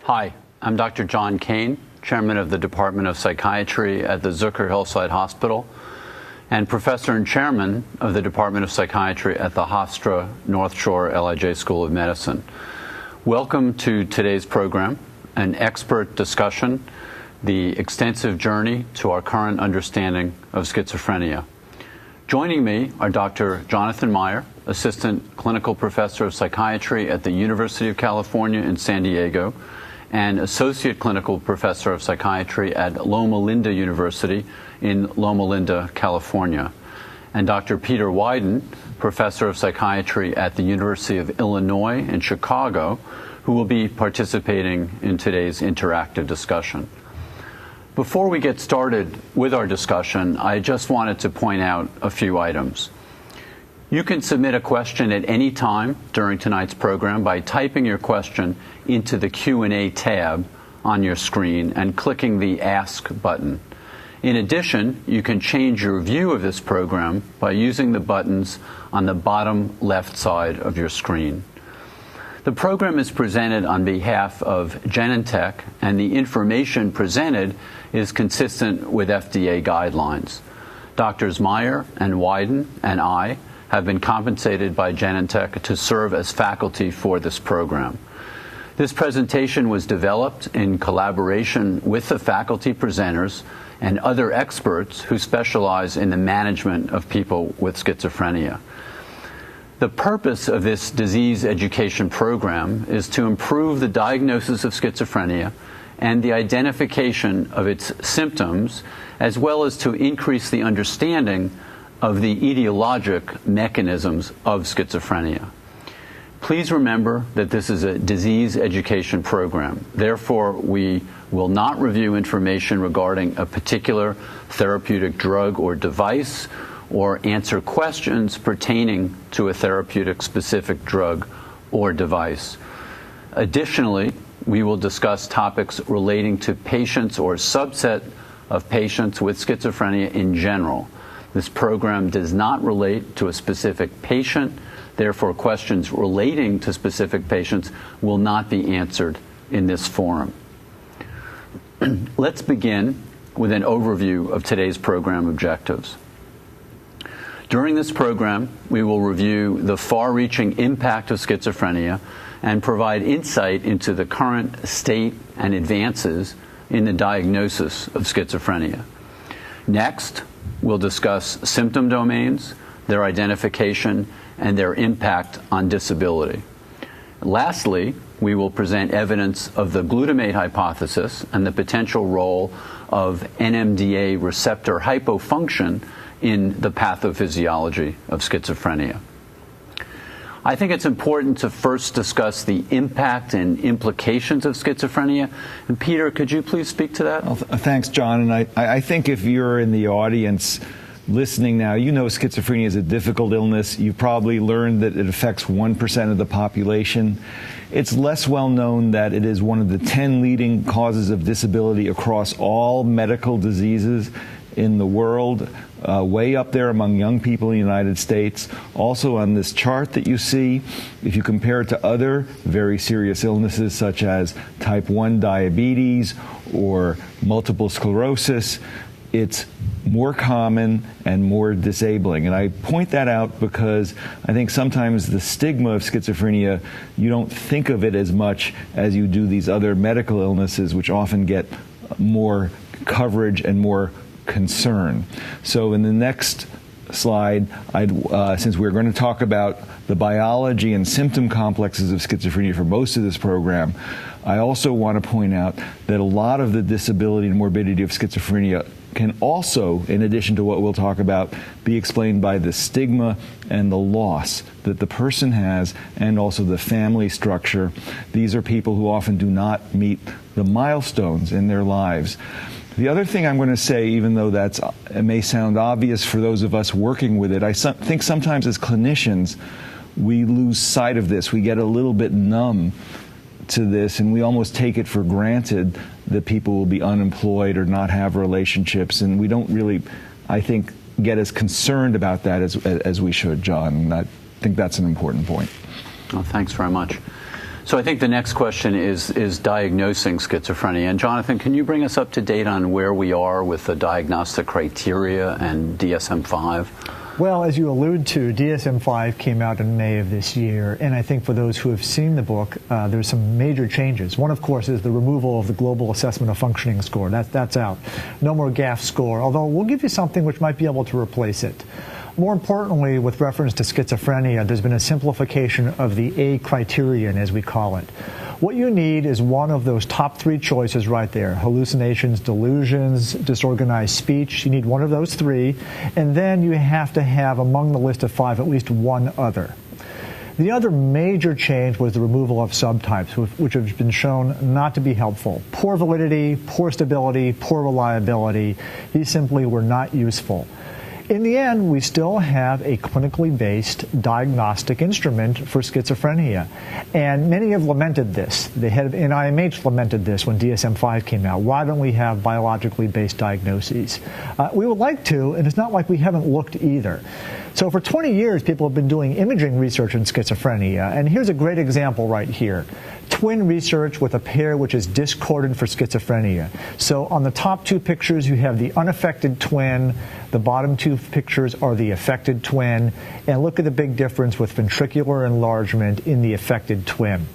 Hi, I'm Dr. John Kane, Chairman of the Department of Psychiatry at the Zucker Hillside Hospital and Professor and Chairman of the Department of Psychiatry at the Hofstra North Shore LIJ School of Medicine. Welcome to today's program, an expert discussion, the extensive journey to our current understanding of schizophrenia. Joining me are Dr. Jonathan Meyer, Assistant Clinical Professor of Psychiatry at the University of California in San Diego, and Associate Clinical Professor of Psychiatry at Loma Linda University in Loma Linda, California, and Dr. Peter Wyden, Professor of Psychiatry at the University of Illinois in Chicago, who will be participating in today's interactive discussion. Before we get started with our discussion, I just wanted to point out a few items. You can submit a question at any time during tonight's program by typing your question into the Q&A tab on your screen and clicking the Ask button. In addition, you can change your view of this program by using the buttons on the bottom left side of your screen. The program is presented on behalf of Genentech, and the information presented is consistent with FDA guidelines. Drs. Meyer and Wyden and I have been compensated by Genentech to serve as faculty for this program. This presentation was developed in collaboration with the faculty presenters and other experts who specialize in the management of people with schizophrenia. The purpose of this disease education program is to improve the diagnosis of schizophrenia and the identification of its symptoms, as well as to increase the understanding of the etiologic mechanisms of schizophrenia. Please remember that this is a disease education program. Therefore, we will not review information regarding a particular therapeutic drug or device or answer questions pertaining to a therapeutic specific drug or device. Additionally, we will discuss topics relating to patients or subset of patients with schizophrenia in general. This program does not relate to a specific patient. Therefore, questions relating to specific patients will not be answered in this forum. Let's begin with an overview of today's program objectives. During this program, we will review the far-reaching impact of schizophrenia and provide insight into the current state and advances in the diagnosis of schizophrenia. Next, we'll discuss symptom domains, their identification, and their impact on disability. Lastly, we will present evidence of the glutamate hypothesis and the potential role of NMDA receptor hypofunction in the pathophysiology of schizophrenia. I think it's important to first discuss the impact and implications of schizophrenia. And Peter, could you please speak to that? Well, thanks, John. And I think if you're in the audience listening now, you know schizophrenia is a difficult illness. You've probably learned that it affects 1% of the population. It's less well known that it is one of the 10 leading causes of disability across all medical diseases in the world, way up there among young people in the United States. Also on this chart that you see, if you compare it to other very serious illnesses such as type 1 diabetes or multiple sclerosis, it's more common and more disabling. And I point that out because I think sometimes the stigma of schizophrenia, you don't think of it as much as you do these other medical illnesses, which often get more coverage and more concern. So in the next slide, since we're going to talk about the biology and symptom complexes of schizophrenia for most of this program, I also want to point out that a lot of the disability and morbidity of schizophrenia can also, in addition to what we'll talk about, be explained by the stigma and the loss that the person has, and also the family structure. These are people who often do not meet the milestones in their lives. The other thing I'm going to say, even though it may sound obvious for those of us working with it, I think sometimes as clinicians we lose sight of this. We get a little bit numb to this, and we almost take it for granted that people will be unemployed or not have relationships, and we don't really, I think, get as concerned about that as we should, John. And I think that's an important point. Well, thanks very much. So I think the next question is diagnosing schizophrenia. And Jonathan, can you bring us up to date on where we are with the diagnostic criteria and DSM-5? Well, as you allude to, DSM-5 came out in May of this year, and I think for those who have seen the book, there's some major changes. One, of course, is the removal of the Global Assessment of Functioning score. That's out. No more GAF score, although we'll give you something which might be able to replace it. More importantly, with reference to schizophrenia, there's been a simplification of the A criterion, as we call it. What you need is one of those top three choices right there: hallucinations, delusions, disorganized speech. You need one of those three, and then you have to have, among the list of five, at least one other. The other major change was the removal of subtypes, which have been shown not to be helpful. Poor validity, poor stability, poor reliability. These simply were not useful. In the end, we still have a clinically based diagnostic instrument for schizophrenia. And many have lamented this. The head of NIMH lamented this when DSM-5 came out. Why don't we have biologically based diagnoses? We would like to, and it's not like we haven't looked either. So for 20 years, people have been doing imaging research in schizophrenia. And here's a great example right here. Twin research with a pair which is discordant for schizophrenia. So on the top two pictures, you have the unaffected twin. The bottom two pictures are the affected twin. And look at the big difference with ventricular enlargement in the affected twin.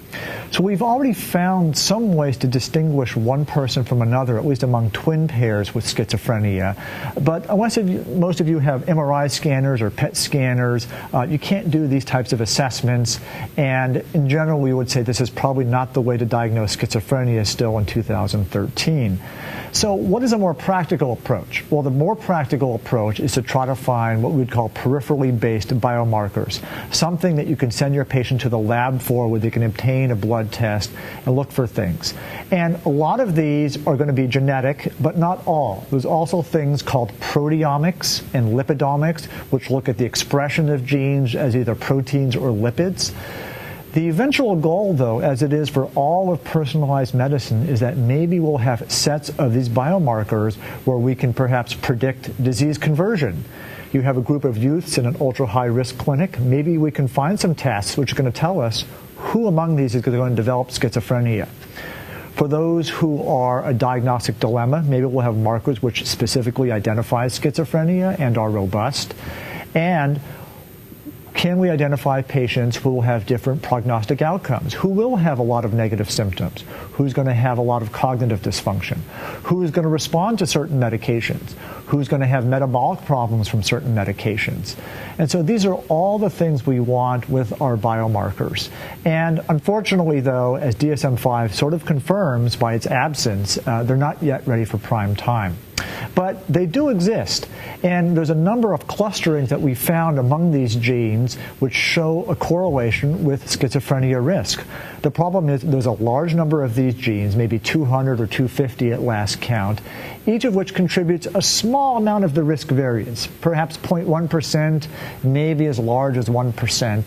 So we've already found some ways to distinguish one person from another, at least among twin pairs with schizophrenia. But unless most of you have MRI scanners or PET scanners, you can't do these types of assessments. And in general, we would say this is probably not the way to diagnose schizophrenia still in 2013. So what is a more practical approach? Well, the more practical approach is to try to find what we'd call peripherally based biomarkers, something that you can send your patient to the lab for, where they can obtain a blood test and look for things. And a lot of these are going to be genetic, but not all. There's also things called proteomics and lipidomics, which look at the expression of genes as either proteins or lipids. The eventual goal, though, as it is for all of personalized medicine, is that maybe we'll have sets of these biomarkers where we can perhaps predict disease conversion. You have a group of youths in an ultra-high-risk clinic. Maybe we can find some tests which are going to tell us who among these is going to develop schizophrenia. For those who are a diagnostic dilemma, maybe we'll have markers which specifically identify schizophrenia and are robust. And can we identify patients who will have different prognostic outcomes? Who will have a lot of negative symptoms? Who's going to have a lot of cognitive dysfunction? Who is going to respond to certain medications? Who's going to have metabolic problems from certain medications? And so these are all the things we want with our biomarkers. And unfortunately, though, as DSM-5 sort of confirms by its absence, they're not yet ready for prime time. But they do exist, and there's a number of clusterings that we found among these genes which show a correlation with schizophrenia risk. The problem is there's a large number of these genes, maybe 200 or 250 at last count, each of which contributes a small amount of the risk variance, perhaps 0.1%, maybe as large as 1%.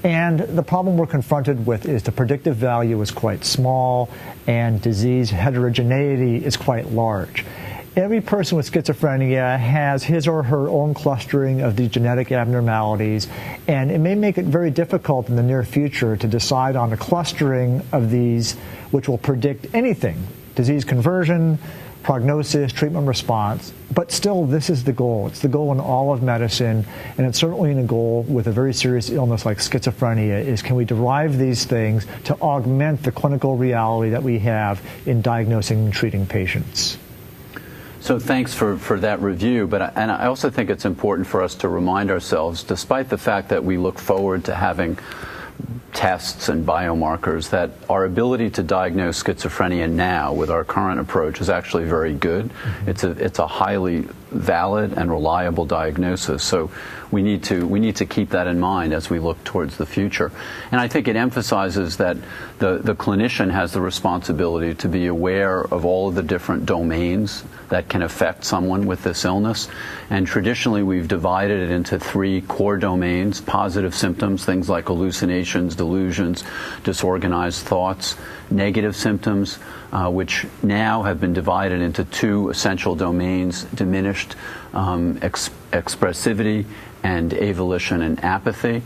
And the problem we're confronted with is the predictive value is quite small, and disease heterogeneity is quite large. Every person with schizophrenia has his or her own clustering of these genetic abnormalities, and it may make it very difficult in the near future to decide on a clustering of these which will predict anything: disease conversion, prognosis, treatment response. But still, this is the goal. It's the goal in all of medicine, and it's certainly a goal with a very serious illness like schizophrenia, is can we derive these things to augment the clinical reality that we have in diagnosing and treating patients. So thanks for that review, and I also think it's important for us to remind ourselves, despite the fact that we look forward to having tests and biomarkers, that our ability to diagnose schizophrenia now with our current approach is actually very good. Mm-hmm. It's a highly valid and reliable diagnosis. So we need to keep that in mind as we look towards the future. And I think it emphasizes that the clinician has the responsibility to be aware of all of the different domains that can affect someone with this illness. And traditionally, we've divided it into three core domains: positive symptoms, things like hallucinations, delusions, disorganized thoughts; negative symptoms, which now have been divided into two essential domains: diminished expressivity and avolition and apathy.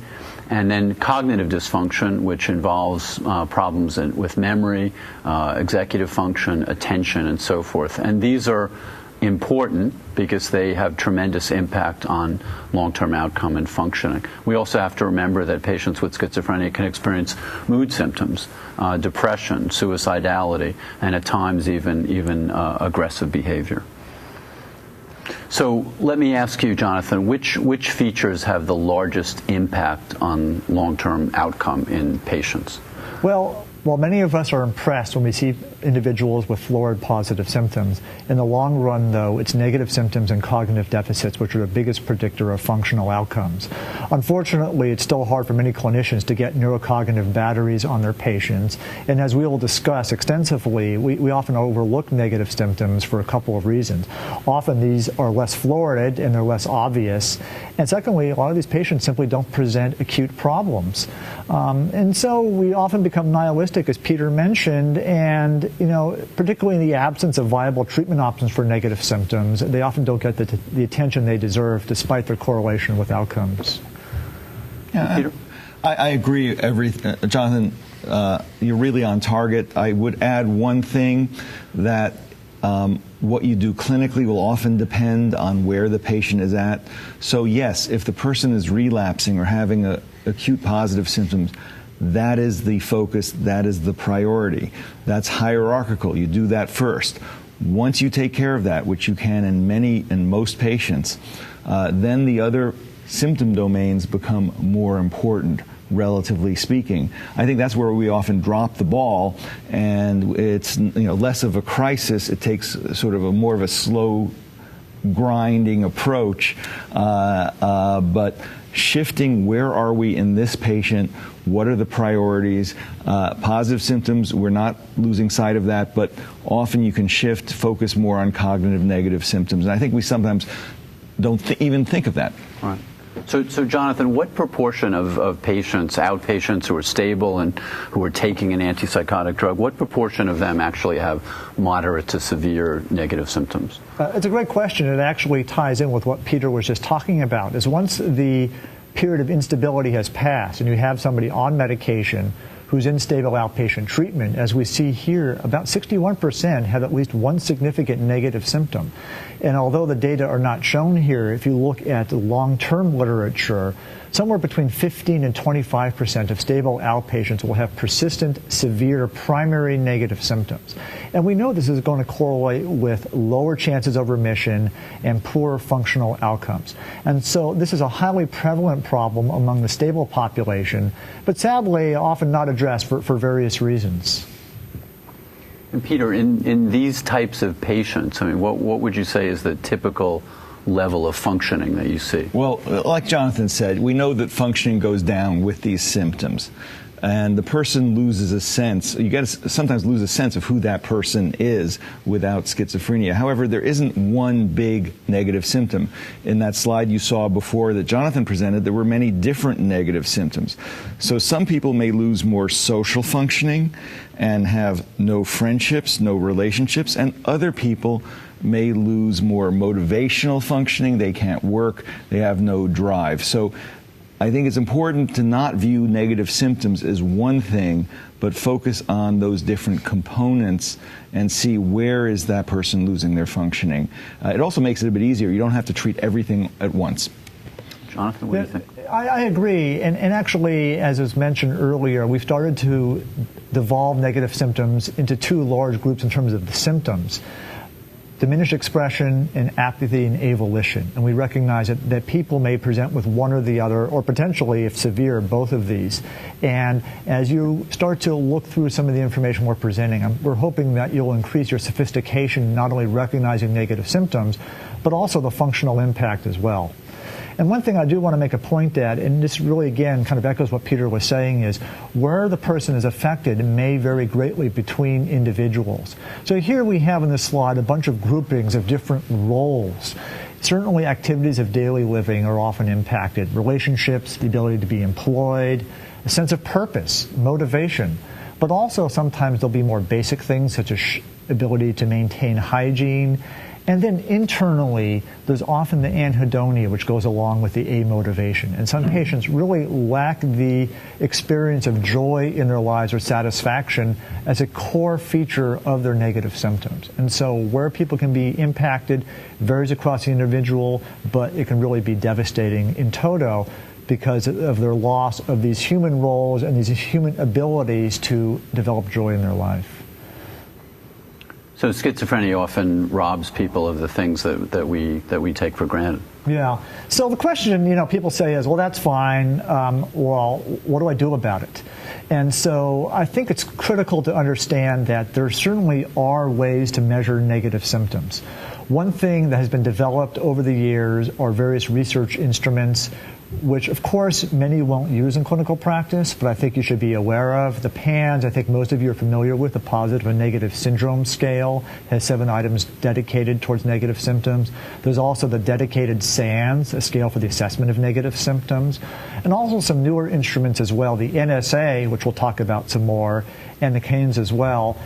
And then cognitive dysfunction, which involves problems with memory, executive function, attention, and so forth. And these are important because they have tremendous impact on long-term outcome and functioning. We also have to remember that patients with schizophrenia can experience mood symptoms, depression, suicidality, and at times even aggressive behavior. So let me ask you, Jonathan, which features have the largest impact on long-term outcome in patients? Well, many of us are impressed when we see individuals with fluoride positive symptoms. In the long run, though, it's negative symptoms and cognitive deficits which are the biggest predictor of functional outcomes. Unfortunately, it's still hard for many clinicians to get neurocognitive batteries on their patients. And as we will discuss extensively, we often overlook negative symptoms for a couple of reasons. Often these are less fluoride and they're less obvious. And secondly, a lot of these patients simply don't present acute problems. And so we often become nihilistic, as Peter mentioned, and particularly in the absence of viable treatment options for negative symptoms, they often don't get the attention they deserve despite their correlation with outcomes. Yeah, Peter? I agree. Jonathan, you're really on target. I would add one thing, that what you do clinically will often depend on where the patient is at. So yes, if the person is relapsing or having acute positive symptoms, that is the focus, that is the priority. That's hierarchical. You do that first. Once you take care of that, which you can in most patients, then the other symptom domains become more important, relatively speaking. I think that's where we often drop the ball, and it's less of a crisis. It takes sort of more of a slow grinding approach, but shifting where are we in this patient, what are the priorities, positive symptoms, we're not losing sight of that, but often you can focus more on cognitive negative symptoms. And I think we sometimes don't even think of that. Right. So Jonathan, what proportion of patients, outpatients who are stable and who are taking an antipsychotic drug, what proportion of them actually have moderate to severe negative symptoms? It's a great question. It actually ties in with what Peter was just talking about, is once the period of instability has passed and you have somebody on medication who's in stable outpatient treatment, as we see here, about 61% have at least one significant negative symptom. And although the data are not shown here, if you look at the long-term literature, somewhere between 15 and 25% of stable outpatients will have persistent, severe, primary negative symptoms. And we know this is going to correlate with lower chances of remission and poorer functional outcomes. And so this is a highly prevalent problem among the stable population, but sadly often not addressed for various reasons. And Peter, in these types of patients, I mean, what would you say is the typical level of functioning that you see? Well, like Jonathan said, we know that functioning goes down with these symptoms. And the person loses a sense, you got to sometimes lose a sense of who that person is without schizophrenia. However, there isn't one big negative symptom. In that slide you saw before that Jonathan presented, there were many different negative symptoms. So some people may lose more social functioning and have no friendships, no relationships, and other people may lose more motivational functioning. They can't work, they have no drive. So I think it's important to not view negative symptoms as one thing, but focus on those different components and see where is that person losing their functioning. It also makes it a bit easier. You don't have to treat everything at once. Jonathan, what do you think? I agree. And actually, as was mentioned earlier, we've started to devolve negative symptoms into two large groups in terms of the symptoms: diminished expression and apathy and avolition. And we recognize that people may present with one or the other, or potentially, if severe, both of these. And as you start to look through some of the information we're presenting, we're hoping that you'll increase your sophistication, not only recognizing negative symptoms, but also the functional impact as well. And one thing I do want to make a point at, and this really, again, kind of echoes what Peter was saying, is where the person is affected may vary greatly between individuals. So here we have in this slide a bunch of groupings of different roles. Certainly activities of daily living are often impacted. Relationships, the ability to be employed, a sense of purpose, motivation. but also sometimes there'll be more basic things such as ability to maintain hygiene. And then internally, there's often the anhedonia, which goes along with the amotivation. And some patients really lack the experience of joy in their lives or satisfaction as a core feature of their negative symptoms. And so where people can be impacted varies across the individual, but it can really be devastating in toto because of their loss of these human roles and these human abilities to develop joy in their life. So schizophrenia often robs people of the things that we take for granted. Yeah. So the question, people say is, well, that's fine. Well, what do I do about it? And so I think it's critical to understand that there certainly are ways to measure negative symptoms. One thing that has been developed over the years are various research instruments, which of course many won't use in clinical practice, but I think you should be aware of. The PANS, I think most of you are familiar with, the Positive and Negative Syndrome Scale, has 7 items dedicated towards negative symptoms. There's also the dedicated SANS, a scale for the assessment of negative symptoms, and also some newer instruments as well, the NSA, which we'll talk about some more, and the CANES as well.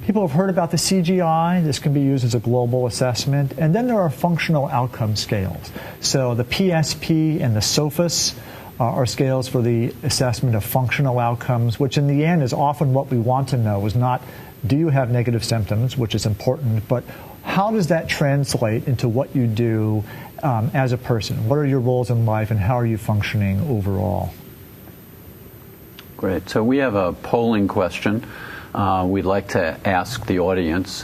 People have heard about the CGI. This can be used as a global assessment. And then there are functional outcome scales. So the PSP and the SOFAS are scales for the assessment of functional outcomes, which in the end is often what we want to know, is not do you have negative symptoms, which is important, but how does that translate into what you do as a person? What are your roles in life and how are you functioning overall? Great. So we have a polling question. We'd like to ask the audience,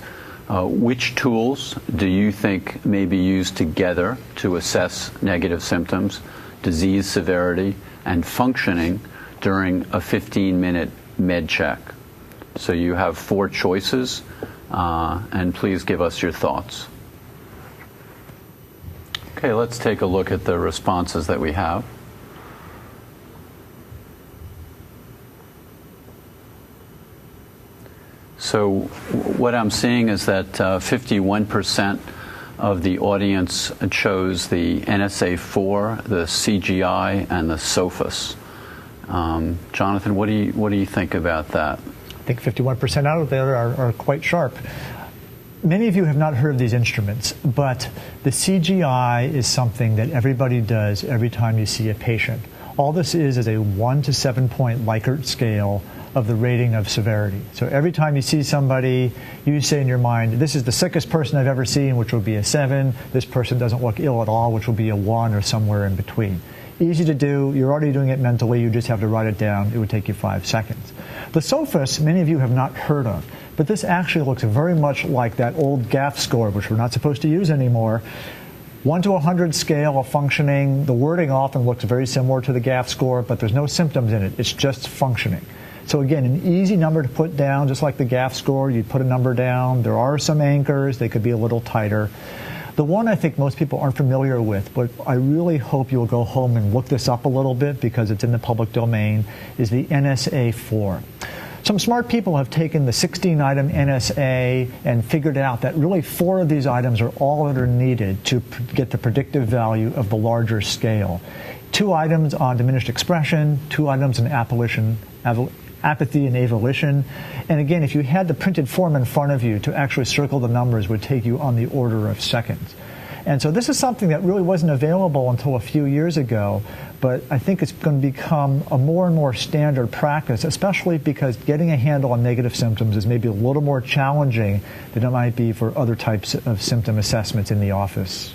which tools do you think may be used together to assess negative symptoms, disease severity, and functioning during a 15-minute med check? So you have 4 choices, and please give us your thoughts. Okay, let's take a look at the responses that we have. So what I'm seeing is that 51% of the audience chose the NSA-4, the CGI, and the SOFAS. Jonathan, what do you think about that? I think 51% out of there are quite sharp. Many of you have not heard of these instruments, but the CGI is something that everybody does every time you see a patient. All this is a 1 to 7 point Likert scale of the rating of severity. So every time you see somebody, you say in your mind, this is the sickest person I've ever seen, which would be a 7. This person doesn't look ill at all, which will be a 1 or somewhere in between. Easy to do. You're already doing it mentally. You just have to write it down. It would take you 5 seconds. The SOFAS, many of you have not heard of, but this actually looks very much like that old GAF score, which we're not supposed to use anymore. 1 to 100 scale of functioning. The wording often looks very similar to the GAF score, but there's no symptoms in it. It's just functioning. So again, an easy number to put down, just like the GAF score, you'd put a number down. There are some anchors. They could be a little tighter. The one I think most people aren't familiar with, but I really hope you'll go home and look this up a little bit because it's in the public domain, is the NSA-4. Some smart people have taken the 16-item NSA and figured out that really 4 of these items are all that are needed to get the predictive value of the larger scale. 2 items on diminished expression, 2 items on apathy and avolition. And again, if you had the printed form in front of you, to actually circle the numbers would take you on the order of seconds. And so this is something that really wasn't available until a few years ago, but I think it's going to become a more and more standard practice, especially because getting a handle on negative symptoms is maybe a little more challenging than it might be for other types of symptom assessments in the office.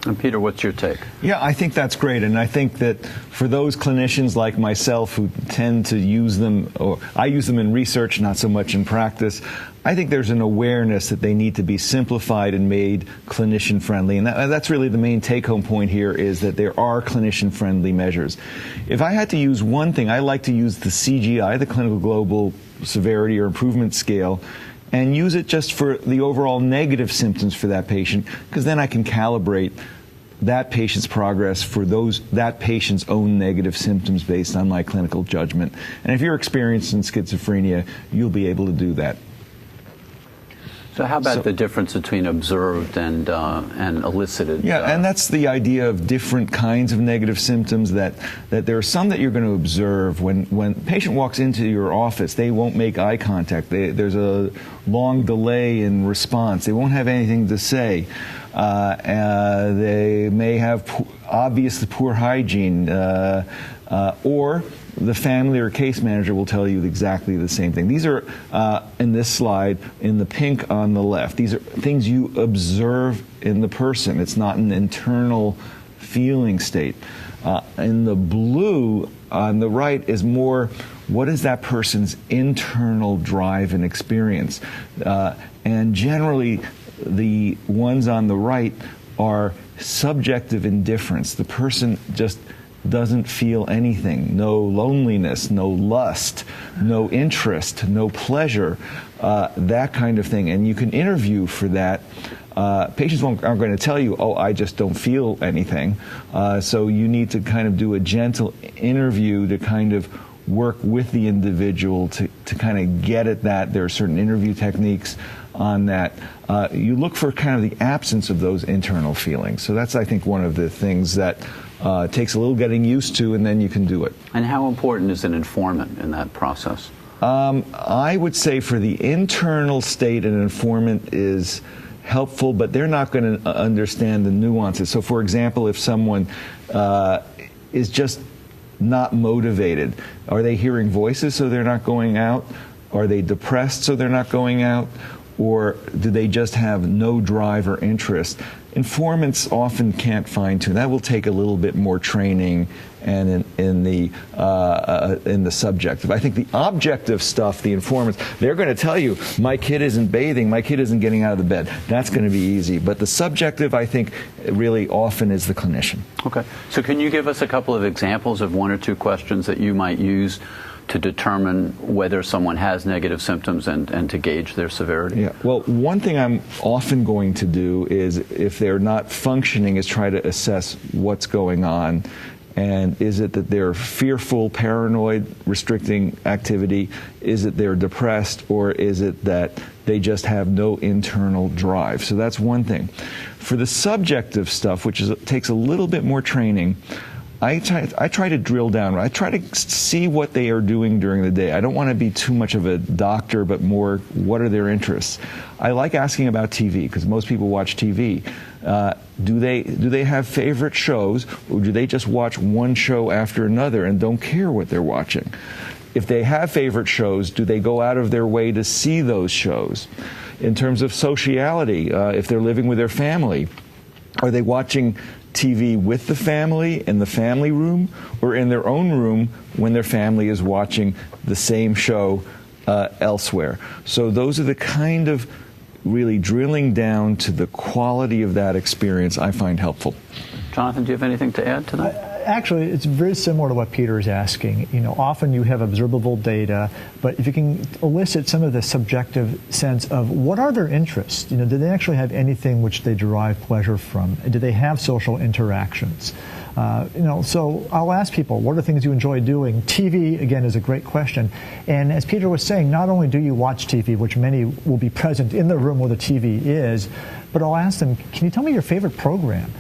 And Peter, what's your take? Yeah, I think that's great. And I think that for those clinicians like myself who tend to use them, or I use them in research, not so much in practice, I think there's an awareness that they need to be simplified and made clinician-friendly. And that's really the main take-home point here, is that there are clinician-friendly measures. If I had to use one thing, I like to use the CGI, the Clinical Global Severity or Improvement Scale, and use it just for the overall negative symptoms for that patient, because then I can calibrate that patient's progress for that patient's own negative symptoms based on my clinical judgment. And if you're experienced in schizophrenia, you'll be able to do that. So how about the difference between observed and elicited? Yeah, and that's the idea of different kinds of negative symptoms, that there are some that you're going to observe. When a patient walks into your office, they won't make eye contact. There's a long delay in response. They won't have anything to say. They may have obviously poor hygiene, or the family or case manager will tell you exactly the same thing. These are, in this slide, in the pink on the left, these are things you observe in the person. It's not an internal feeling state. In the blue on the right is more, what is that person's internal drive and experience? And generally, the ones on the right are subjective indifference. The person just doesn't feel anything. No loneliness, no lust, no interest, no pleasure, that kind of thing. And you can interview for that. Patients aren't going to tell you, oh, I just don't feel anything. So you need to kind of do a gentle interview to kind of work with the individual to kind of get at that. There are certain interview techniques on that. You look for kind of the absence of those internal feelings. So that's, I think, one of the things that takes a little getting used to, and then you can do it. And how important is an informant in that process? I would say for the internal state, an informant is helpful, but they're not going to understand the nuances. So, for example, if someone is just not motivated, are they hearing voices so they're not going out? Are they depressed so they're not going out? Or do they just have no drive or interest? Informants often can't fine-tune. That will take a little bit more training and in the subjective. I think the objective stuff, the informants, they're going to tell you, my kid isn't bathing, my kid isn't getting out of the bed. That's going to be easy. But the subjective, I think, really often is the clinician. Okay. So can you give us a couple of examples of one or two questions that you might use to determine whether someone has negative symptoms and to gauge their severity? Yeah. Well, one thing I'm often going to do is, if they're not functioning, is try to assess what's going on. And is it that they're fearful, paranoid, restricting activity? Is it they're depressed? Or is it that they just have no internal drive? So that's one thing. For the subjective stuff, which takes a little bit more training, I try to drill down. I try to see what they are doing during the day. I don't want to be too much of a doctor, but more, what are their interests? I like asking about TV, because most people watch TV. Do they have favorite shows, or do they just watch one show after another and don't care what they're watching? If they have favorite shows, do they go out of their way to see those shows? In terms of sociality, if they're living with their family, are they watching TV with the family in the family room, or in their own room when their family is watching the same show elsewhere? So those are the kind of really drilling down to the quality of that experience I find helpful. Jonathan, do you have anything to add to that? Actually, it's very similar to what Peter is asking. You know, often you have observable data, but if you can elicit some of the subjective sense of what are their interests, you know, do they actually have anything which they derive pleasure from? Do they have social interactions? You know, so I'll ask people, what are things you enjoy doing? TV, again, is a great question. And as Peter was saying, not only do you watch TV, which many will be present in the room where the TV is, but I'll ask them, can you tell me your favorite program?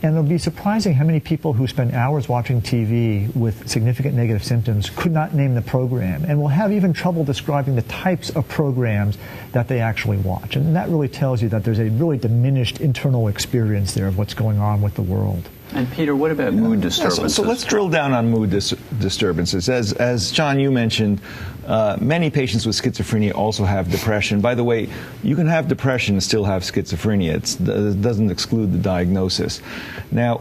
And it'll be surprising how many people who spend hours watching TV with significant negative symptoms could not name the program, and will have even trouble describing the types of programs that they actually watch. And that really tells you that there's a really diminished internal experience there of what's going on with the world. And Peter, what about mood disturbances? So let's drill down on mood disturbances. As John, you mentioned, many patients with schizophrenia also have depression. By the way, you can have depression and still have schizophrenia. It doesn't exclude the diagnosis. Now,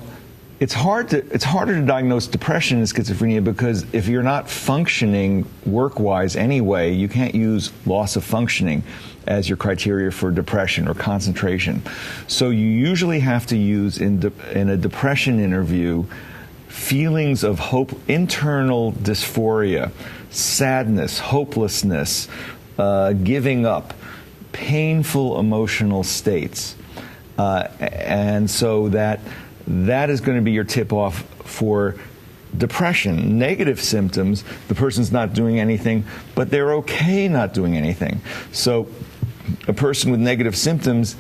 it's harder to diagnose depression and schizophrenia, because if you're not functioning work-wise anyway, you can't use loss of functioning as your criteria for depression or concentration. So you usually have to use in a depression interview feelings of hope, internal dysphoria, sadness, hopelessness, giving up, painful emotional states. And so that is going to be your tip-off for depression. Negative symptoms, the person's not doing anything, but they're okay not doing anything. So a person with negative symptoms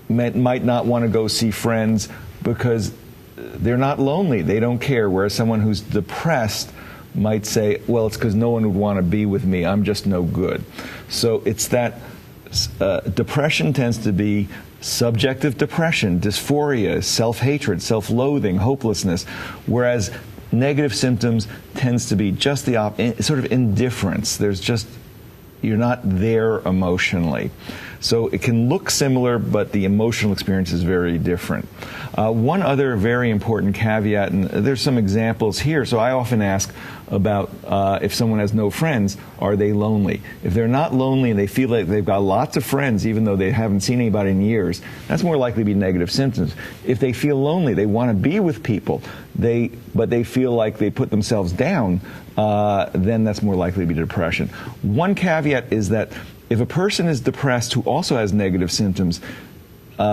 might not want to go see friends because they're not lonely. They don't care. Whereas someone who's depressed might say, well, it's because no one would want to be with me. I'm just no good. So it's that depression tends to be subjective depression, dysphoria, self-hatred, self-loathing, hopelessness, whereas negative symptoms tends to be just the sort of indifference. There's just, you're not there emotionally. So it can look similar, but the emotional experience is very different. One other very important caveat, and there's some examples here. So I often ask about if someone has no friends, are they lonely? If they're not lonely and they feel like they've got lots of friends, even though they haven't seen anybody in years, that's more likely to be negative symptoms. If they feel lonely, they want to be with people, but they feel like they put themselves down, then that's more likely to be depression. One caveat is that if a person is depressed who also has negative symptoms,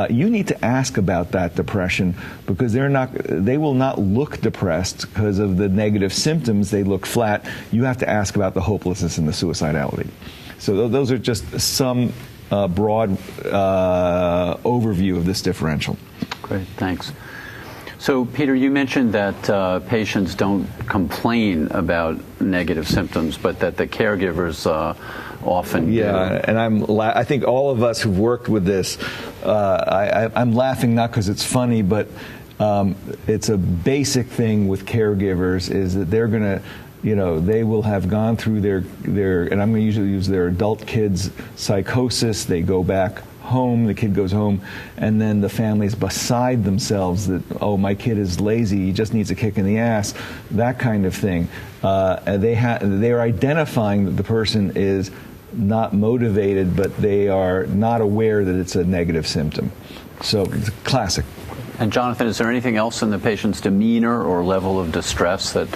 you need to ask about that depression, because they will not look depressed because of the negative symptoms. They look flat. You have to ask about the hopelessness and the suicidality. So those are just some broad overview of this differential. Great, thanks. So, Peter, you mentioned that patients don't complain about negative symptoms, but that the caregivers often do. Yeah, and I think all of us who've worked with this, I'm laughing not because it's funny, but it's a basic thing with caregivers is that they're going to, they will have gone through their, and I'm going to usually use their adult kids' psychosis. They go back home, the kid goes home, and then the family's beside themselves that, oh, my kid is lazy, he just needs a kick in the ass, that kind of thing. They're identifying that the person is not motivated, but they are not aware that it's a negative symptom. So it's classic. And Jonathan, is there anything else in the patient's demeanor or level of distress that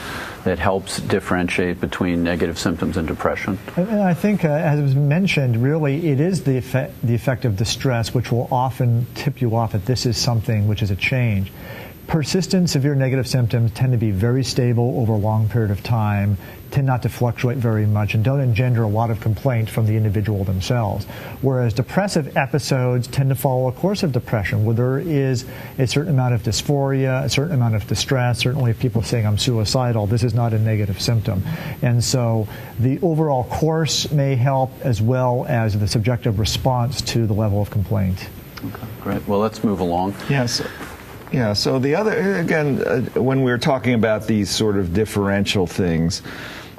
helps differentiate between negative symptoms and depression? And I think, as was mentioned, really it is the effect of distress which will often tip you off that this is something which is a change. Persistent severe negative symptoms tend to be very stable over a long period of time, tend not to fluctuate very much, and don't engender a lot of complaint from the individual themselves. Whereas depressive episodes tend to follow a course of depression where there is a certain amount of dysphoria, a certain amount of distress. Certainly if people are saying I'm suicidal, this is not a negative symptom. And so the overall course may help, as well as the subjective response to the level of complaint. Okay, great. Well, let's move along. Yes. Yeah, so the other, again, when we're talking about these sort of differential things,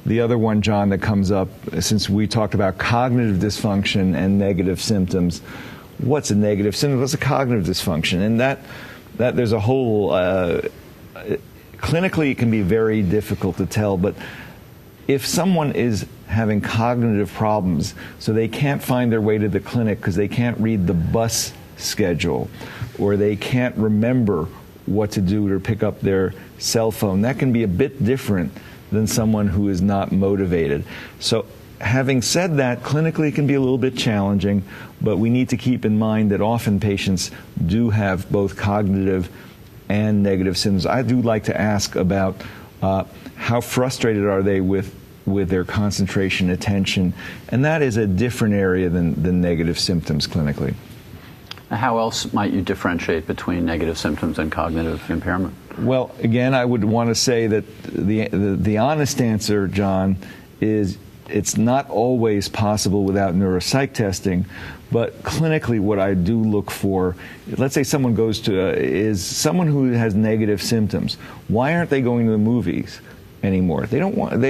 the other one, John, that comes up, since we talked about cognitive dysfunction and negative symptoms, what's a negative symptom? What's a cognitive dysfunction? And that there's a whole, clinically it can be very difficult to tell, but if someone is having cognitive problems, so they can't find their way to the clinic because they can't read the bus schedule, or they can't remember what to do to pick up their cell phone, that can be a bit different than someone who is not motivated. So having said that, clinically it can be a little bit challenging, but we need to keep in mind that often patients do have both cognitive and negative symptoms. I do like to ask about how frustrated are they with their concentration, attention, and that is a different area than negative symptoms clinically. How else might you differentiate between negative symptoms and cognitive impairment? Well, again, I would want to say that the honest answer, John, is it's not always possible without neuropsych testing, but clinically what I do look for, let's say someone is someone who has negative symptoms. Why aren't they going to the movies anymore? They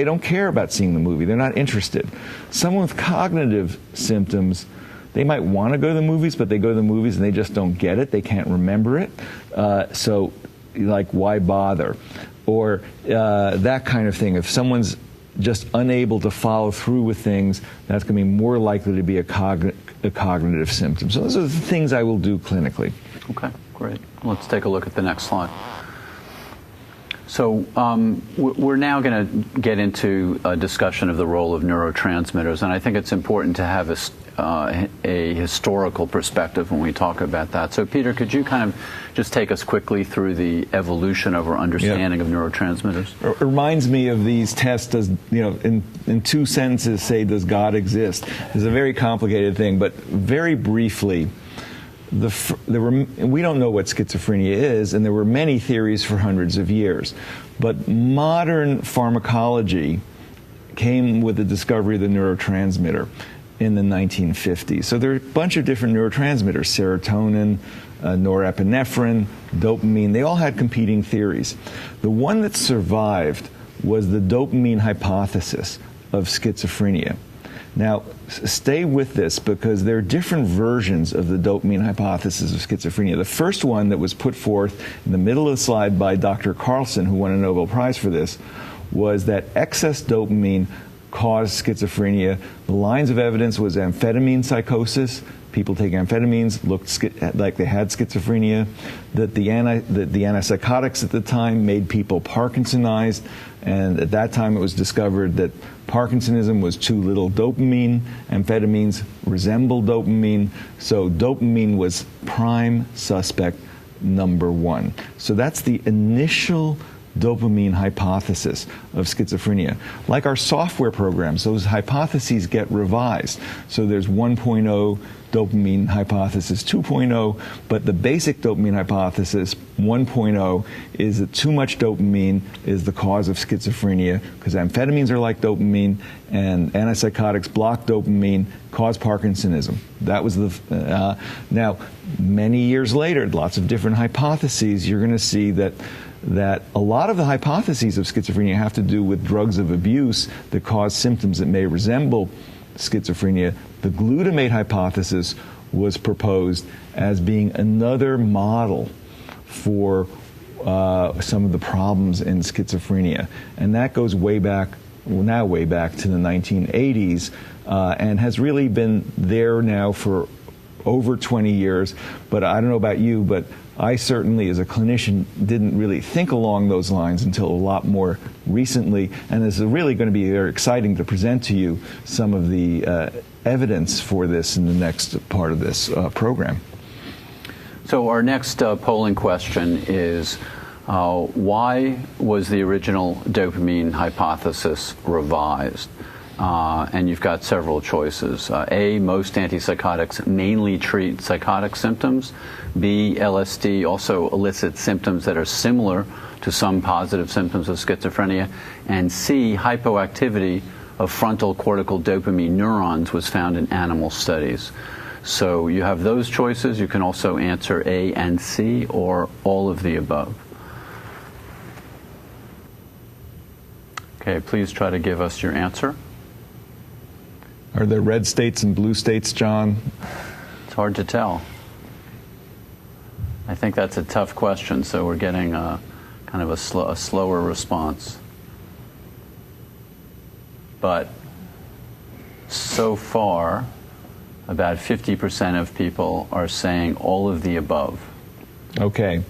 don't care about seeing the movie. They're not interested. Someone with cognitive symptoms, they might want to go to the movies, but they go to the movies and they just don't get it. They can't remember it. So, like, why bother? Or that kind of thing. If someone's just unable to follow through with things, that's going to be more likely to be a cognitive symptom. So those are the things I will do clinically. Okay, great. Let's take a look at the next slide. So we're now going to get into a discussion of the role of neurotransmitters, and I think it's important to have a historical perspective when we talk about that. So Peter, could you kind of just take us quickly through the evolution of our understanding of neurotransmitters? It reminds me of these tests, in two sentences say, does God exist? It's a very complicated thing, but very briefly, we don't know what schizophrenia is, and there were many theories for hundreds of years. But modern pharmacology came with the discovery of the neurotransmitter in the 1950s. So there are a bunch of different neurotransmitters: serotonin, norepinephrine, dopamine. They all had competing theories. The one that survived was the dopamine hypothesis of schizophrenia. Now, stay with this, because there are different versions of the dopamine hypothesis of schizophrenia. The first one that was put forth in the middle of the slide by Dr. Carlson, who won a Nobel Prize for this, was that excess dopamine caused schizophrenia. The lines of evidence was amphetamine psychosis. People taking amphetamines looked like they had schizophrenia. That the antipsychotics at the time made people Parkinsonized, and at that time it was discovered that Parkinsonism was too little dopamine. Amphetamines resemble dopamine, so dopamine was prime suspect number one. So that's the initial dopamine hypothesis of schizophrenia. Like our software programs, those hypotheses get revised. So there's 1.0 dopamine hypothesis 2.0, but the basic dopamine hypothesis 1.0 is that too much dopamine is the cause of schizophrenia, because amphetamines are like dopamine, and antipsychotics block dopamine, cause Parkinsonism. That was the now, many years later, lots of different hypotheses. You're going to see that a lot of the hypotheses of schizophrenia have to do with drugs of abuse that cause symptoms that may resemble schizophrenia. The glutamate hypothesis was proposed as being another model for some of the problems in schizophrenia. And that goes way back to the 1980s, and has really been there now for over 20 years. But I don't know about you, but I certainly, as a clinician, didn't really think along those lines until a lot more recently, and it's really going to be very exciting to present to you some of the evidence for this in the next part of this program. So our next polling question is, why was the original dopamine hypothesis revised? And you've got several choices. A, most antipsychotics mainly treat psychotic symptoms. B, LSD also elicits symptoms that are similar to some positive symptoms of schizophrenia. And C, hypoactivity of frontal cortical dopamine neurons was found in animal studies. So you have those choices. You can also answer A and C, or all of the above. Okay, please try to give us your answer. Are there red states and blue states, John? It's hard to tell. I think that's a tough question, so we're getting kind of a slower response. But so far, about 50% of people are saying all of the above. Okay.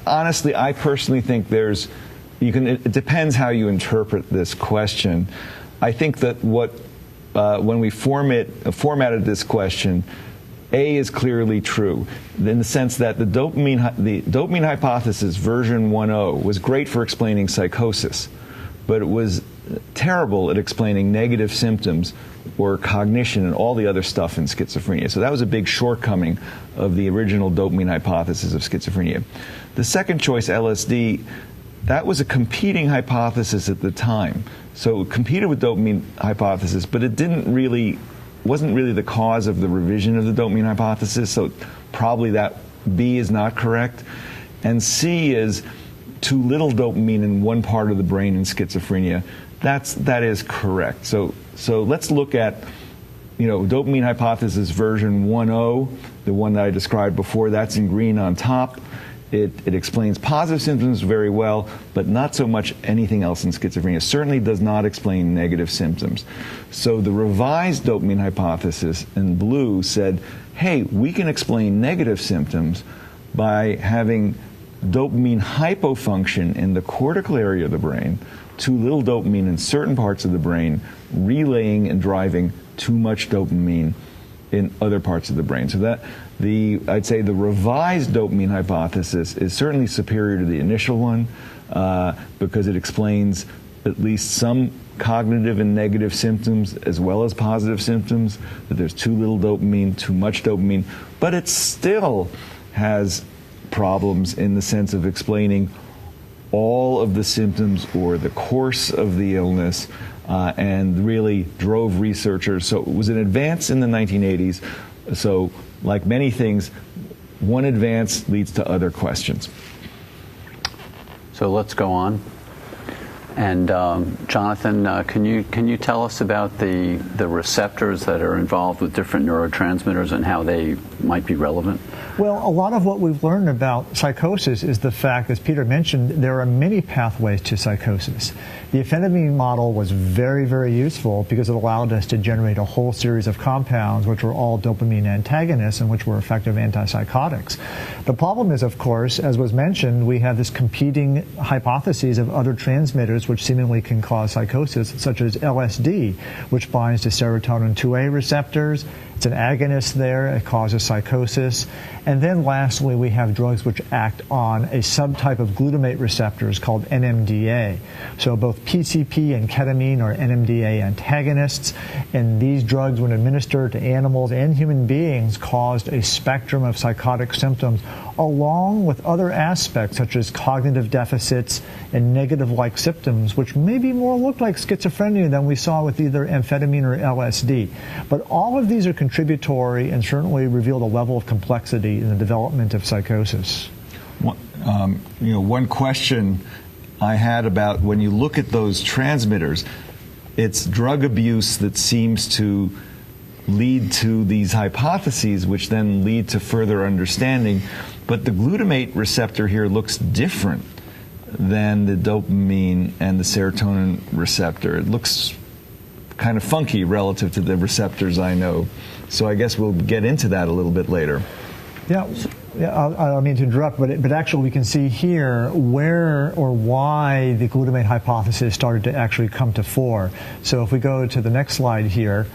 Honestly, I personally think it depends how you interpret this question. I think that when we formatted this question, A is clearly true, in the sense that the dopamine hypothesis version 1.0 was great for explaining psychosis, but it was terrible at explaining negative symptoms or cognition and all the other stuff in schizophrenia. So that was a big shortcoming of the original dopamine hypothesis of schizophrenia. The second choice, LSD, that was a competing hypothesis at the time. So it competed with dopamine hypothesis, but it wasn't really the cause of the revision of the dopamine hypothesis, so probably that B is not correct. And C is too little dopamine in one part of the brain in schizophrenia. That is correct. So let's look at dopamine hypothesis version 1.0, the one that I described before. That's in green on top. It explains positive symptoms very well, but not so much anything else in schizophrenia. It certainly does not explain negative symptoms. So the revised dopamine hypothesis in blue said, hey, we can explain negative symptoms by having dopamine hypofunction in the cortical area of the brain, too little dopamine in certain parts of the brain, relaying and driving too much dopamine in other parts of the brain. So that I'd say the revised dopamine hypothesis is certainly superior to the initial one because it explains at least some cognitive and negative symptoms as well as positive symptoms, that there's too little dopamine, too much dopamine, but it still has problems in the sense of explaining all of the symptoms or the course of the illness, and really drove researchers. So it was an advance in the 1980s. So like many things, one advance leads to other questions. So let's go on. And Jonathan, can you tell us about the receptors that are involved with different neurotransmitters and how they might be relevant? Well, a lot of what we've learned about psychosis is the fact, as Peter mentioned, there are many pathways to psychosis. The amphetamine model was very, very useful because it allowed us to generate a whole series of compounds which were all dopamine antagonists and which were effective antipsychotics. The problem is, of course, as was mentioned, we have this competing hypotheses of other transmitters which seemingly can cause psychosis, such as LSD, which binds to serotonin 2A receptors. It's an agonist there. It causes psychosis. And then lastly, we have drugs which act on a subtype of glutamate receptors called NMDA. So both PCP and ketamine are NMDA antagonists. And these drugs, when administered to animals and human beings, caused a spectrum of psychotic symptoms, along with other aspects such as cognitive deficits and negative-like symptoms, which maybe more look like schizophrenia than we saw with either amphetamine or LSD. But all of these are contributory and certainly reveal the level of complexity in the development of psychosis. One question I had about when you look at those transmitters, it's drug abuse that seems to lead to these hypotheses, which then lead to further understanding. But the glutamate receptor here looks different than the dopamine and the serotonin receptor. It looks kind of funky relative to the receptors I know. So I guess we'll get into that a little bit later. Yeah, I don't mean to interrupt, but actually we can see here where or why the glutamate hypothesis started to actually come to fore. So if we go to the next slide here,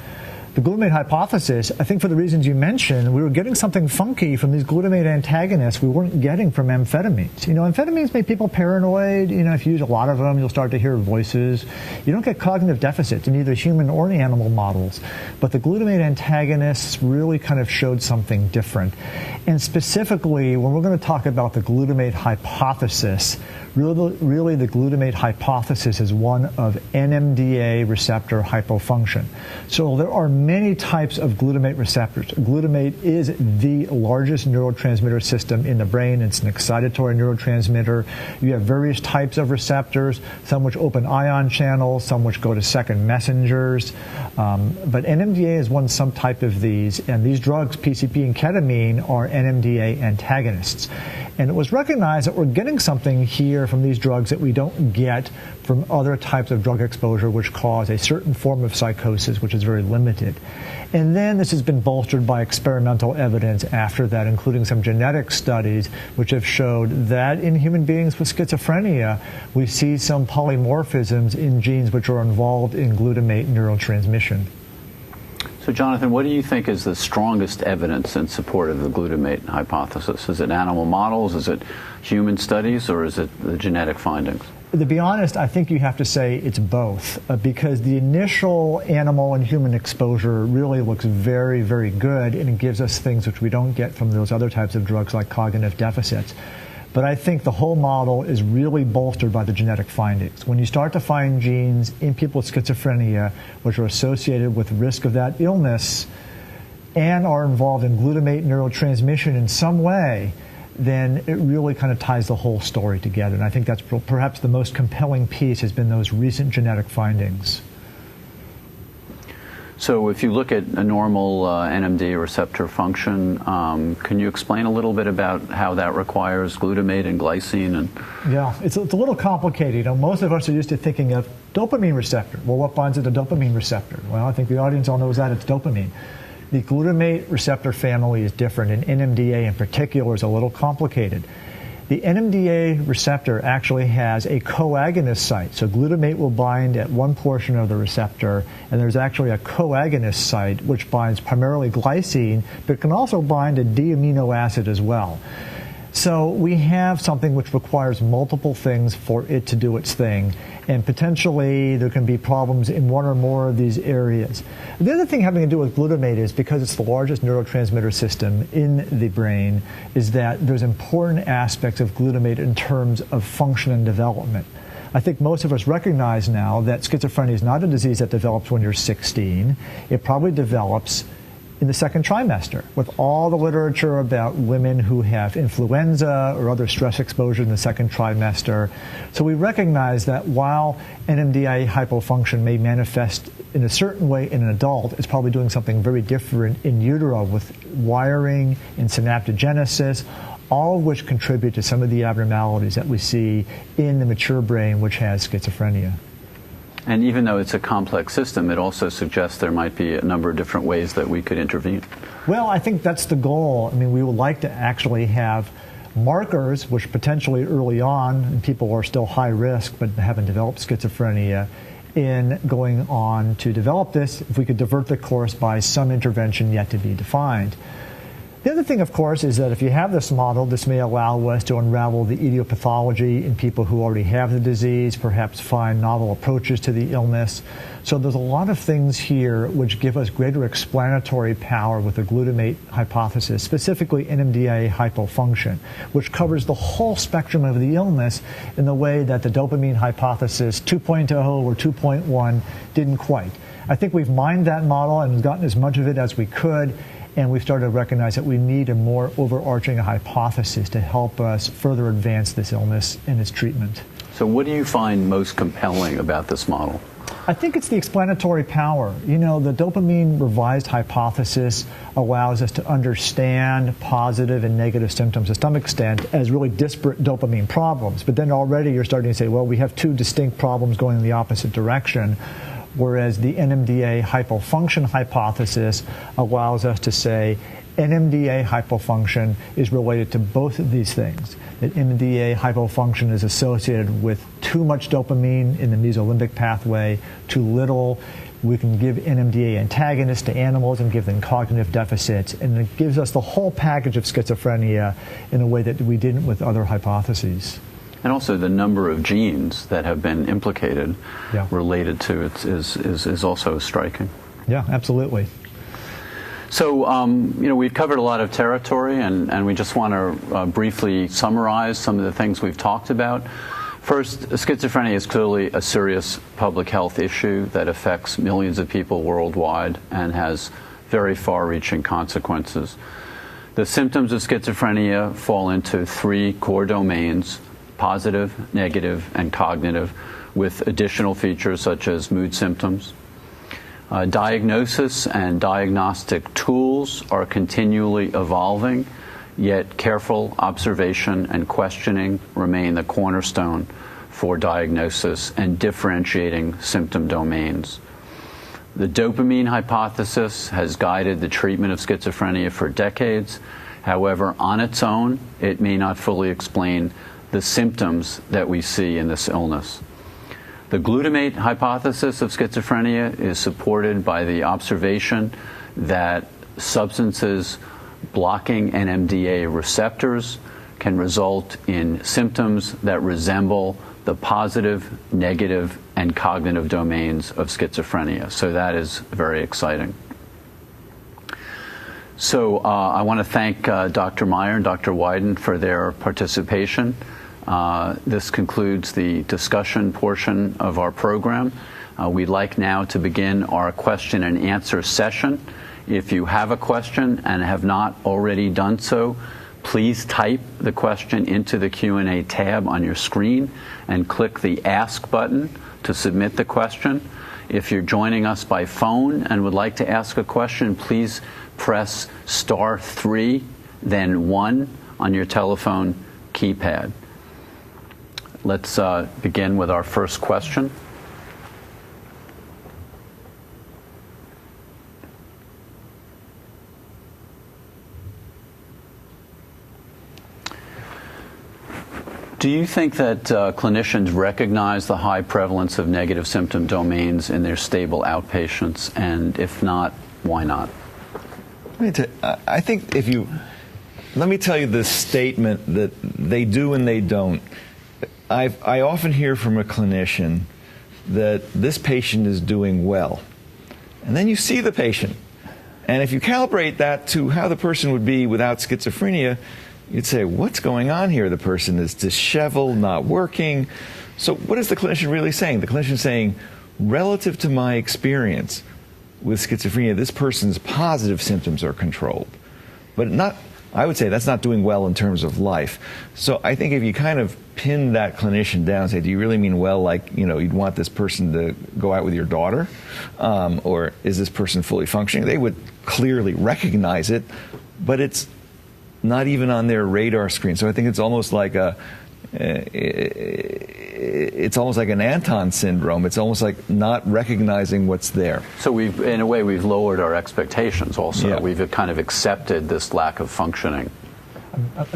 the glutamate hypothesis, I think for the reasons you mentioned, we were getting something funky from these glutamate antagonists we weren't getting from amphetamines. Amphetamines make people paranoid. If you use a lot of them, you'll start to hear voices. You don't get cognitive deficits in either human or animal models. But the glutamate antagonists really kind of showed something different. And specifically, when we're going to talk about the glutamate hypothesis, really the glutamate hypothesis is one of NMDA receptor hypofunction. So there are many types of glutamate receptors. Glutamate is the largest neurotransmitter system in the brain. It's an excitatory neurotransmitter. You have various types of receptors, some which open ion channels, some which go to second messengers. But NMDA is one subtype of these, and these drugs, PCP and ketamine, are NMDA antagonists. And it was recognized that we're getting something here from these drugs that we don't get from other types of drug exposure which cause a certain form of psychosis, which is very limited. And then this has been bolstered by experimental evidence after that, including some genetic studies which have showed that in human beings with schizophrenia, we see some polymorphisms in genes which are involved in glutamate neurotransmission. So, Jonathan, what do you think is the strongest evidence in support of the glutamate hypothesis? Is it animal models, is it human studies, or is it the genetic findings? To be honest, I think you have to say it's both, because the initial animal and human exposure really looks very, very good, and it gives us things which we don't get from those other types of drugs like cognitive deficits. But I think the whole model is really bolstered by the genetic findings. When you start to find genes in people with schizophrenia which are associated with risk of that illness and are involved in glutamate neurotransmission in some way, then it really kind of ties the whole story together. And I think that's perhaps the most compelling piece has been those recent genetic findings. So if you look at a normal NMDA receptor function, can you explain a little bit about how that requires glutamate and glycine? Yeah, it's a little complicated. Most of us are used to thinking of dopamine receptor. Well, what binds to the dopamine receptor? Well, I think the audience all knows that it's dopamine. The glutamate receptor family is different, and NMDA in particular is a little complicated. The NMDA receptor actually has a coagonist site. So glutamate will bind at one portion of the receptor, and there's actually a coagonist site which binds primarily glycine, but can also bind a D-amino acid as well. So we have something which requires multiple things for it to do its thing, and potentially there can be problems in one or more of these areas. The other thing having to do with glutamate is because it's the largest neurotransmitter system in the brain, is that there's important aspects of glutamate in terms of function and development. I think most of us recognize now that schizophrenia is not a disease that develops when you're 16. It probably develops in the second trimester, with all the literature about women who have influenza or other stress exposure in the second trimester. So we recognize that while NMDA hypofunction may manifest in a certain way in an adult, it's probably doing something very different in utero with wiring and synaptogenesis, all of which contribute to some of the abnormalities that we see in the mature brain which has schizophrenia. And even though it's a complex system, it also suggests there might be a number of different ways that we could intervene. Well, I think that's the goal. I mean, we would like to actually have markers which potentially early on, and people are still high risk but haven't developed schizophrenia, in going on to develop this, if we could divert the course by some intervention yet to be defined. The other thing, of course, is that if you have this model, this may allow us to unravel the etiology in people who already have the disease, perhaps find novel approaches to the illness. So there's a lot of things here which give us greater explanatory power with the glutamate hypothesis, specifically NMDA hypofunction, which covers the whole spectrum of the illness in the way that the dopamine hypothesis 2.0 or 2.1 didn't quite. I think we've mined that model and gotten as much of it as we could, and we've started to recognize that we need a more overarching hypothesis to help us further advance this illness and its treatment. So what do you find most compelling about this model? I think it's the explanatory power. You know, the dopamine revised hypothesis allows us to understand positive and negative symptoms to some extent as really disparate dopamine problems. But then already you're starting to say, well, we have two distinct problems going in the opposite direction. Whereas the NMDA hypofunction hypothesis allows us to say NMDA hypofunction is related to both of these things. That NMDA hypofunction is associated with too much dopamine in the mesolimbic pathway, too little. We can give NMDA antagonists to animals and give them cognitive deficits, and it gives us the whole package of schizophrenia in a way that we didn't with other hypotheses. And also the number of genes that have been implicated related to it is also striking. Yeah, absolutely. So, we've covered a lot of territory, and we just want to briefly summarize some of the things we've talked about. First, schizophrenia is clearly a serious public health issue that affects millions of people worldwide and has very far-reaching consequences. The symptoms of schizophrenia fall into three core domains: positive, negative, and cognitive, with additional features such as mood symptoms. Diagnosis and diagnostic tools are continually evolving, yet careful observation and questioning remain the cornerstone for diagnosis and differentiating symptom domains. The dopamine hypothesis has guided the treatment of schizophrenia for decades. However, on its own, it may not fully explain the symptoms that we see in this illness. The glutamate hypothesis of schizophrenia is supported by the observation that substances blocking NMDA receptors can result in symptoms that resemble the positive, negative, and cognitive domains of schizophrenia. So that is very exciting. So I want to thank Dr. Meyer and Dr. Wyden for their participation. This concludes the discussion portion of our program. We'd like now to begin our question and answer session. If you have a question and have not already done so, please type the question into the Q&A tab on your screen and click the Ask button to submit the question. If you're joining us by phone and would like to ask a question, please press *3, then 1 on your telephone keypad. Let's begin with our first question. Do you think that clinicians recognize the high prevalence of negative symptom domains in their stable outpatients? And if not, why not? I think let me tell you this statement that they do and they don't. I often hear from a clinician that this patient is doing well. And then you see the patient. And if you calibrate that to how the person would be without schizophrenia, you'd say, what's going on here? The person is disheveled, not working. So what is the clinician really saying? The clinician is saying, relative to my experience with schizophrenia, this person's positive symptoms are controlled. But I would say that's not doing well in terms of life. So I think if you kind of pin that clinician down and say, do you really mean well, like, you'd want this person to go out with your daughter? Or is this person fully functioning? They would clearly recognize it, but it's not even on their radar screen. So I think it's almost like an Anton syndrome. It's almost like not recognizing what's there. So in a way, we've lowered our expectations also. Yeah. We've kind of accepted this lack of functioning.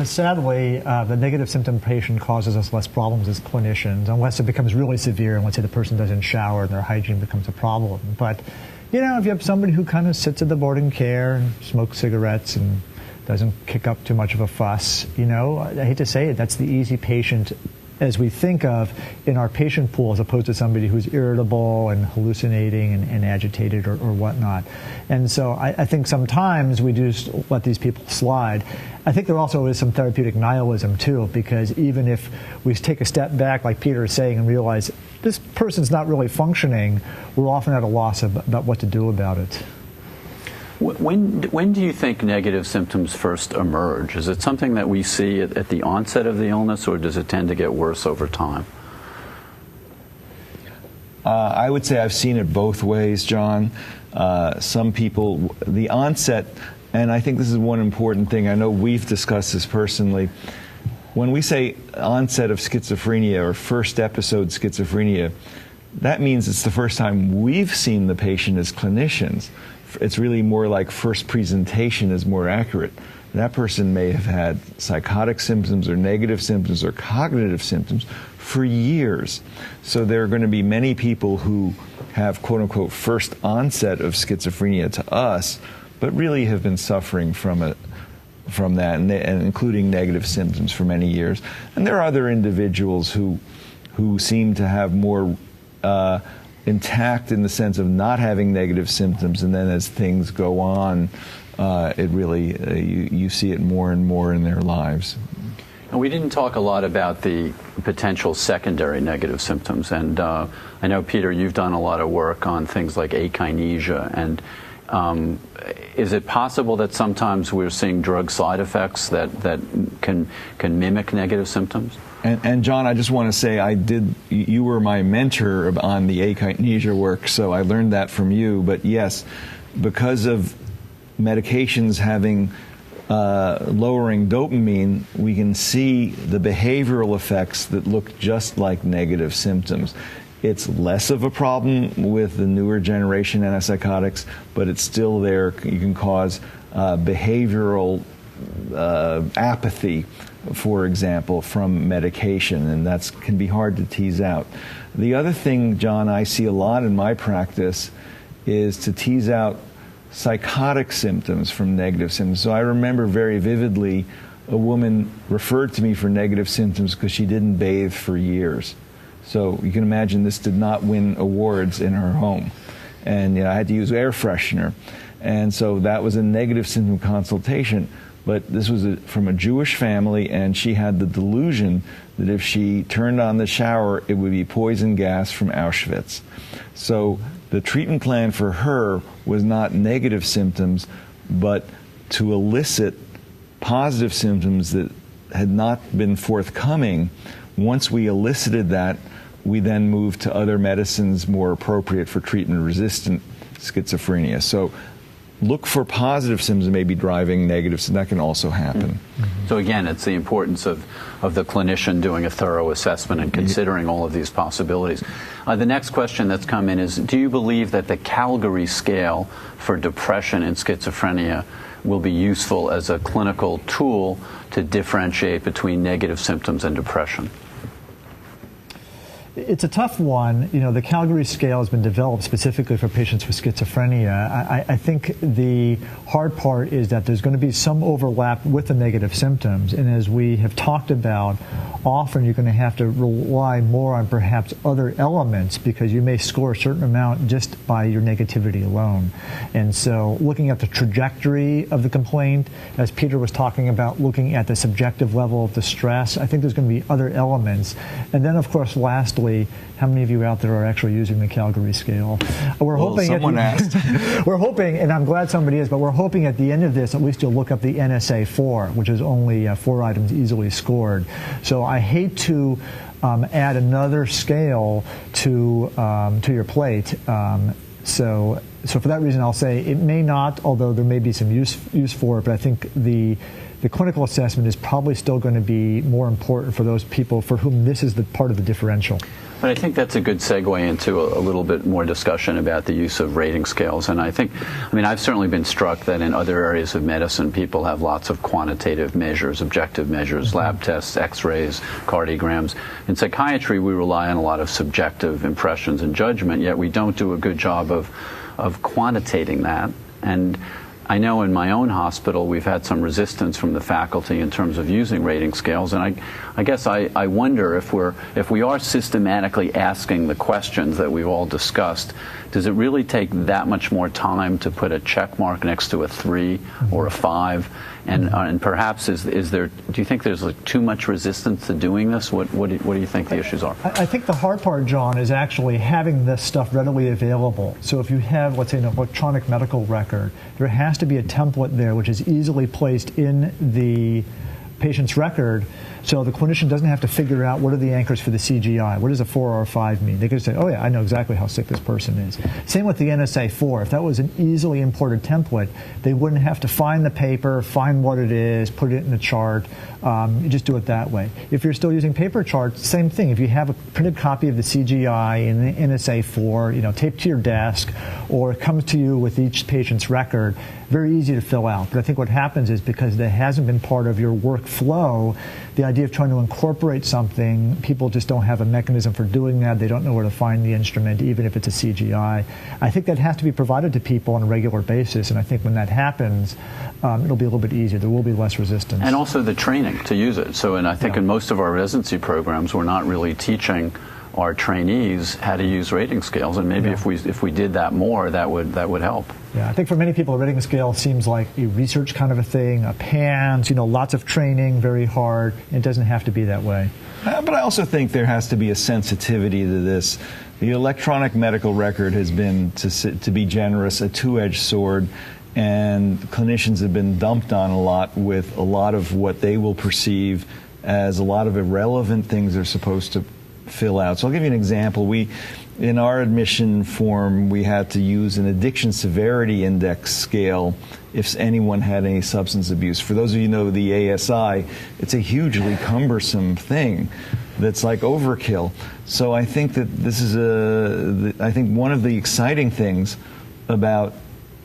Sadly, the negative symptom patient causes us less problems as clinicians, unless it becomes really severe, and let's say the person doesn't shower and their hygiene becomes a problem. But, if you have somebody who kind of sits at the boarding care and smokes cigarettes and doesn't kick up too much of a fuss, I hate to say it, that's the easy patient as we think of in our patient pool, as opposed to somebody who's irritable and hallucinating and agitated or whatnot. And so I think sometimes we do let these people slide. I think there also is some therapeutic nihilism too, because even if we take a step back, like Peter is saying, and realize this person's not really functioning, we're often at a loss about what to do about it. When do you think negative symptoms first emerge? Is it something that we see at the onset of the illness, or does it tend to get worse over time? I would say I've seen it both ways, John. Some people, the onset, and I think this is one important thing, I know we've discussed this personally. When we say onset of schizophrenia or first episode schizophrenia, that means it's the first time we've seen the patient as clinicians. It's really more like first presentation is more accurate. That person may have had psychotic symptoms or negative symptoms or cognitive symptoms for years. So there are going to be many people who have quote-unquote first onset of schizophrenia to us, but really have been suffering from that, and including negative symptoms for many years. And there are other individuals who seem to have more intact in the sense of not having negative symptoms, and then as things go on, it really you see it more and more in their lives. And we didn't talk a lot about the potential secondary negative symptoms, and I know, Peter, you've done a lot of work on things like akinesia, and is it possible that sometimes we're seeing drug side effects that can mimic negative symptoms? And John, I just want to say you were my mentor on the akinesia work, so I learned that from you. But yes, because of medications having lowering dopamine, we can see the behavioral effects that look just like negative symptoms. It's less of a problem with the newer generation antipsychotics, but it's still there. You can cause behavioral apathy, for example, from medication, and that can be hard to tease out. The other thing, John, I see a lot in my practice is to tease out psychotic symptoms from negative symptoms. So I remember very vividly a woman referred to me for negative symptoms because she didn't bathe for years. So you can imagine this did not win awards in her home. And I had to use air freshener. And so that was a negative symptom consultation. But this was from a Jewish family, and she had the delusion that if she turned on the shower, it would be poison gas from Auschwitz. So the treatment plan for her was not negative symptoms, but to elicit positive symptoms that had not been forthcoming. Once we elicited that, we then moved to other medicines more appropriate for treatment-resistant schizophrenia. So look for positive symptoms maybe driving negative symptoms. That can also happen. So again, it's the importance of the clinician doing a thorough assessment and considering all of these possibilities. The next question that's come in is, do you believe that the Calgary scale for depression and schizophrenia will be useful as a clinical tool to differentiate between negative symptoms and depression? It's a tough one. You know, the Calgary scale has been developed specifically for patients with schizophrenia. I think the hard part is that there's going to be some overlap with the negative symptoms, and as we have talked about, often you're going to have to rely more on perhaps other elements because you may score a certain amount just by your negativity alone. And so looking at the trajectory of the complaint, as Peter was talking about, looking at the subjective level of the stress, I think there's going to be other elements. And then, of course, lastly, how many of you out there are actually using the Calgary scale? We're hoping someone asked. We're hoping, and I'm glad somebody is, but we're hoping at the end of this, at least you'll look up the NSA-4, which is only 4 items easily scored. So I hate to add another scale to your plate. So for that reason, I'll say it may not, although there may be some use for it, but I think the clinical assessment is probably still going to be more important for those people for whom this is the part of the differential. But I think that's a good segue into a little bit more discussion about the use of rating scales. And I mean, I've certainly been struck that in other areas of medicine, people have lots of quantitative measures, objective measures, lab tests, x-rays, cardiograms. In psychiatry, we rely on a lot of subjective impressions and judgment, yet we don't do a good job of quantitating that. And I know in my own hospital we've had some resistance from the faculty in terms of using rating scales, and I guess I wonder if we are systematically asking the questions that we've all discussed, does it really take that much more time to put a check mark next to a 3 or a 5? And perhaps do you think there's like too much resistance to doing this? What do you think the issues are? I think the hard part, John, is actually having this stuff readily available. So if you have, let's say, an electronic medical record, there has to be a template there which is easily placed in the patient's record, so the clinician doesn't have to figure out what are the anchors for the CGI, what does a 4 or a 5 mean. They can say, oh yeah, I know exactly how sick this person is. Same with the NSA-4. If that was an easily imported template, they wouldn't have to find the paper, find what it is, put it in the chart. You just do it that way. If you're still using paper charts, same thing. If you have a printed copy of the CGI and the NSA-4, taped to your desk, or it comes to you with each patient's record, very easy to fill out. But I think what happens is because that hasn't been part of your workflow, the idea of trying to incorporate something, people just don't have a mechanism for doing that. They don't know where to find the instrument, even if it's a CGI. I think that has to be provided to people on a regular basis, and I think when that happens, it'll be a little bit easier. There will be less resistance. And also the training to use it. So, and I think in most of our residency programs, we're not really teaching our trainees how to use rating scales, and maybe if we did that more, that would help. Yeah, I think for many people, a rating scale seems like a research kind of a thing, a PANS, lots of training, very hard. It doesn't have to be that way. But I also think there has to be a sensitivity to this. The electronic medical record has been, to be generous, a two-edged sword, and clinicians have been dumped on a lot with a lot of what they will perceive as a lot of irrelevant things they're supposed to fill out. So I'll give you an example. In our admission form, we had to use an addiction severity index scale if anyone had any substance abuse. For those of you who know the ASI, it's a hugely cumbersome thing that's like overkill. So I think that this is I think one of the exciting things about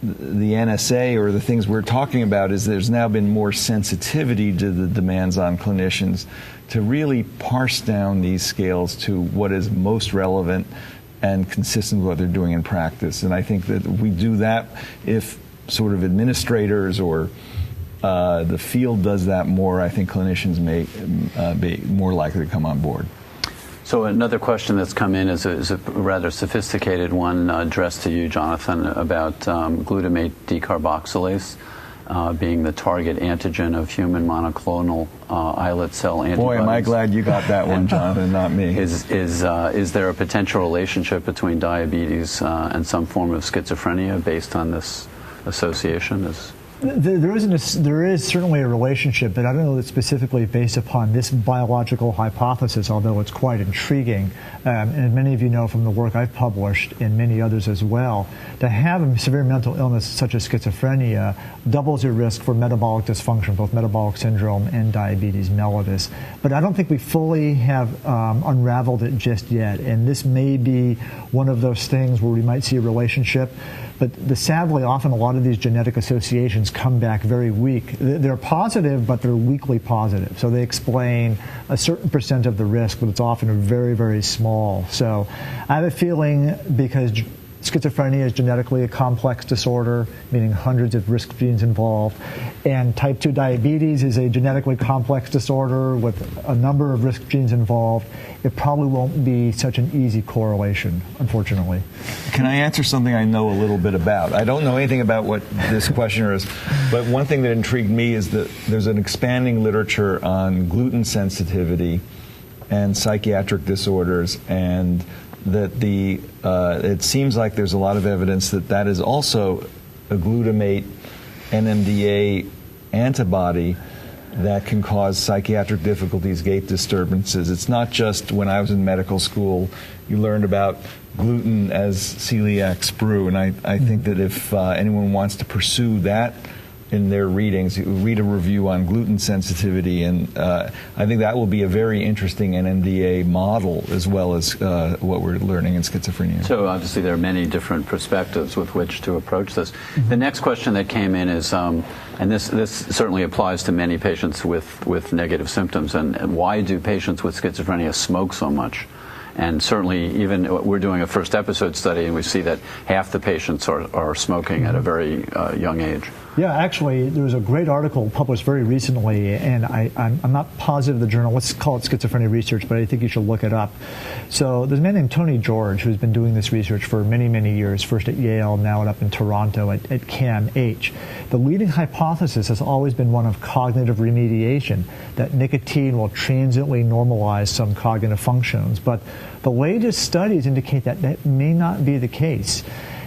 the NSA, or the things we're talking about, is there's now been more sensitivity to the demands on clinicians to really parse down these scales to what is most relevant and consistent with what they're doing in practice. And I think that we do that if sort of administrators or the field does that more, I think clinicians may be more likely to come on board. So another question that's come in is a rather sophisticated one addressed to you, Jonathan, about glutamate decarboxylase being the target antigen of human monoclonal islet cell antibodies. Boy, am I glad you got that one, Jonathan, not me. Is there a potential relationship between diabetes and some form of schizophrenia based on this association? There is certainly a relationship, but I don't know that specifically based upon this biological hypothesis, although it's quite intriguing. And many of you know from the work I've published, and many others as well, to have a severe mental illness such as schizophrenia doubles your risk for metabolic dysfunction, both metabolic syndrome and diabetes mellitus. But I don't think we fully have unraveled it just yet, and this may be one of those things where we might see a relationship. But sadly, often a lot of these genetic associations come back very weak. They're positive, but they're weakly positive. So they explain a certain percent of the risk, but it's often very, very small. So I have a feeling, because schizophrenia is genetically a complex disorder, meaning hundreds of risk genes involved, and type 2 diabetes is a genetically complex disorder with a number of risk genes involved. It probably won't be such an easy correlation, unfortunately. Can I answer something I know a little bit about? I don't know anything about what this questioner is, but one thing that intrigued me is that there's an expanding literature on gluten sensitivity and psychiatric disorders, and that it seems like there's a lot of evidence that that is also a glutamate NMDA antibody that can cause psychiatric difficulties, gait disturbances. It's not just when I was in medical school, you learned about gluten as celiac sprue, and I think that if anyone wants to pursue that in their readings, read a review on gluten sensitivity, and I think that will be a very interesting NMDA model, as well as what we're learning in schizophrenia. So obviously there are many different perspectives with which to approach this. The next question that came in is, and this certainly applies to many patients with negative symptoms, and why do patients with schizophrenia smoke so much? And certainly, even we're doing a first episode study, and we see that half the patients are smoking at a very young age. Yeah, actually, there was a great article published very recently, and I'm not positive the journal. Let's call it Schizophrenia Research, but I think you should look it up. So there's a man named Tony George who's been doing this research for many, many years, first at Yale, now up in Toronto at CAMH. The leading hypothesis has always been one of cognitive remediation, that nicotine will transiently normalize some cognitive functions. But the latest studies indicate that that may not be the case.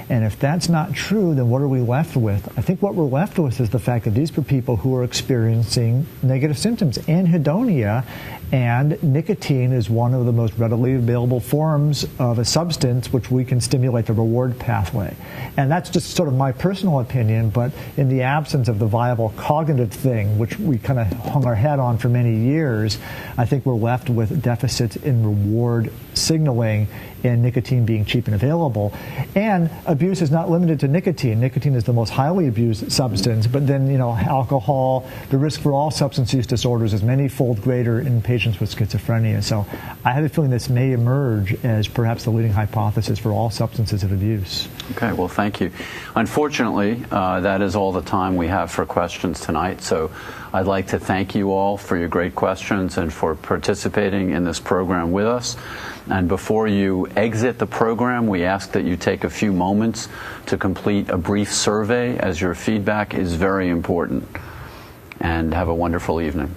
And if that's not true, then what are we left with? I think what we're left with is the fact that these are people who are experiencing negative symptoms, anhedonia, and nicotine is one of the most readily available forms of a substance which we can stimulate the reward pathway. And that's just sort of my personal opinion, but in the absence of the viable cognitive thing, which we kind of hung our hat on for many years, I think we're left with deficits in reward signaling and nicotine being cheap and available. And abuse is not limited to nicotine. Nicotine is the most highly abused substance, but then, alcohol, the risk for all substance use disorders is many-fold greater in patients with schizophrenia. So I have a feeling this may emerge as perhaps the leading hypothesis for all substances of abuse. Okay, well, thank you. Unfortunately, that is all the time we have for questions tonight. So I'd like to thank you all for your great questions and for participating in this program with us. And before you exit the program, we ask that you take a few moments to complete a brief survey, as your feedback is very important. And have a wonderful evening.